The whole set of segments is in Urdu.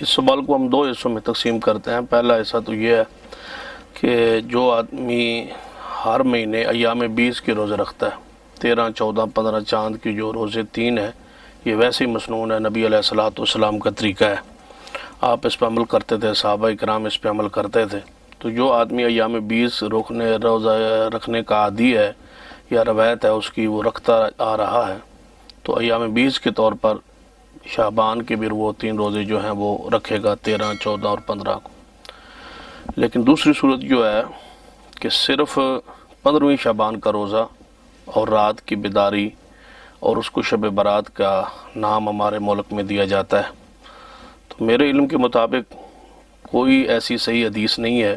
اس سوال کو ہم دو حصوں میں تقسیم کرتے ہیں۔ پہلا حصہ تو یہ ہے کہ جو آدمی ہر مہینے ایام 20 کے روزے رکھتا ہے، 13، 14، 15 چاند کی جو روزے 3 ہیں، یہ ویسے ہی مسنون ہے، نبی علیہ الصلوۃ والسلام کا طریقہ ہے، آپ اس پہ عمل کرتے تھے، صحابہ کرام اس پہ عمل کرتے تھے۔ تو جو آدمی ایام 20 روزہ رکھنے کا عادی ہے یا روایت ہے اس کی، وہ رکھتا آ رہا ہے، تو ایام 20 کے طور پر شعبان کے بھی وہ 3 روزے جو ہیں وہ رکھے گا، 13، 14 اور 15 کو۔ لیکن دوسری صورت جو ہے کہ صرف 15ویں شعبان کا روزہ اور رات کی بیداری، اور اس کو شب برات کا نام ہمارے ملک میں دیا جاتا ہے۔ تو میرے علم کے مطابق کوئی ایسی صحیح حدیث نہیں ہے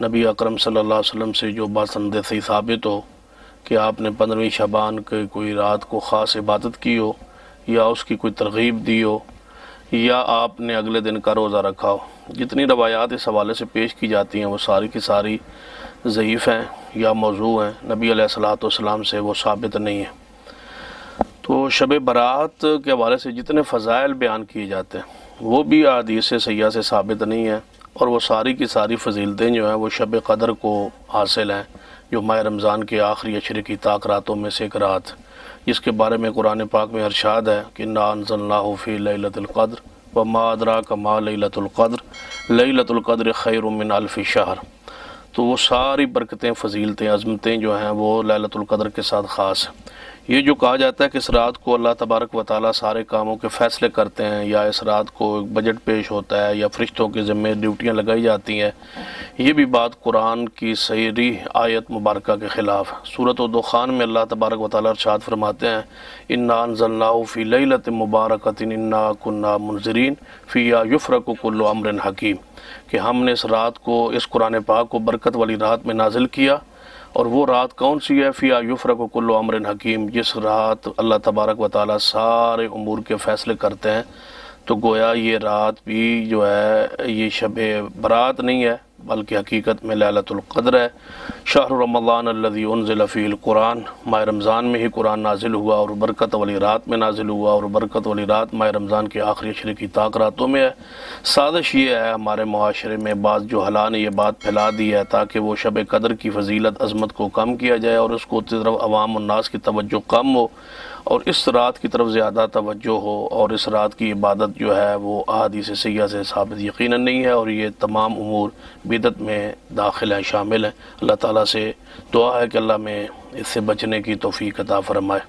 نبی اکرم صلی اللہ علیہ وسلم سے جو باسند صحیح ثابت ہو کہ آپ نے 15ویں شعبان کے کوئی رات کو خاص عبادت کی ہو، یا اس کی کوئی ترغیب دی ہو، یا آپ نے اگلے دن کا روزہ رکھا ہو۔ جتنی روایات اس حوالے سے پیش کی جاتی ہیں وہ ساری کی ساری ضعیف ہیں یا موضوع ہیں، نبی علیہ الصلوۃ والسلام سے وہ ثابت نہیں ہیں۔ تو شب برات کے حوالے سے جتنے فضائل بیان کیے جاتے ہیں وہ بھی احادیث صحیحہ سے ثابت نہیں ہیں، اور وہ ساری کی ساری فضیلتیں جو ہیں وہ شب قدر کو حاصل ہیں، جو ماہ رمضان کے آخری عشرے کی طاق راتوں میں سے ایک رات، جس کے بارے میں قرآن پاک میں ارشاد ہے کہ انا انزلناہ فی لیلۃ القدر وما ادراک ما لیلۃ القدر لیلۃ القدر خیر من الف شہر۔ تو وہ ساری برکتیں، فضیلتیں، عظمتیں جو ہیں وہ لیلۃ القدر کے ساتھ خاص ہیں۔ یہ جو کہا جاتا ہے کہ اس رات کو اللہ تبارک و تعالیٰ سارے کاموں کے فیصلے کرتے ہیں، یا اس رات کو ایک بجٹ پیش ہوتا ہے، یا فرشتوں کے ذمہ ڈیوٹیاں لگائی جاتی ہیں، یہ بھی بات قرآن کی صریح آیت مبارکہ کے خلاف ہے۔ سورۃ الدخان میں اللہ تبارک و تعالیٰ ارشاد فرماتے ہیں انا انزلناہ فی لیلۃ مبارکۃ انا کنا منذرین فیہا یفرق کل امر حکیم، کہ ہم نے اس رات کو، اس قرآن پاک کو برکت والی رات میں نازل کیا، اور وہ رات کون سی ہے؟ فیہا یفرق کل امر حکیم، جس رات اللہ تبارک و تعالیٰ سارے امور کے فیصلے کرتے ہیں۔ تو گویا یہ رات بھی جو ہے یہ شب برات نہیں ہے، بلکہ حقیقت میں لیلۃ القدر ہے۔ شہر رمضان الذی انزل فیہ القرآن، ماہ رمضان میں ہی قرآن نازل ہوا، اور برکت والی رات میں نازل ہوا، اور برکت والی رات ماہ رمضان کے آخری عشرے کی طاق راتوں میں ہے۔ سازش یہ ہے ہمارے معاشرے میں بعض جہلاء نے یہ بات پھیلا دی ہے تاکہ وہ شب قدر کی فضیلت، عظمت کو کم کیا جائے، اور اس کو طرف عوام الناس کی توجہ کم ہو، اور اس رات کی طرف زیادہ توجہ ہو، اور اس رات کی عبادت جو ہے وہ احادیث صحیحہ سے ثابت یقیناً نہیں ہے، اور یہ تمام امور بدعت میں داخل ہیں، شامل ہیں۔ اللہ تعالیٰ سے دعا ہے کہ اللہ میں اس سے بچنے کی توفیق عطا فرمائے۔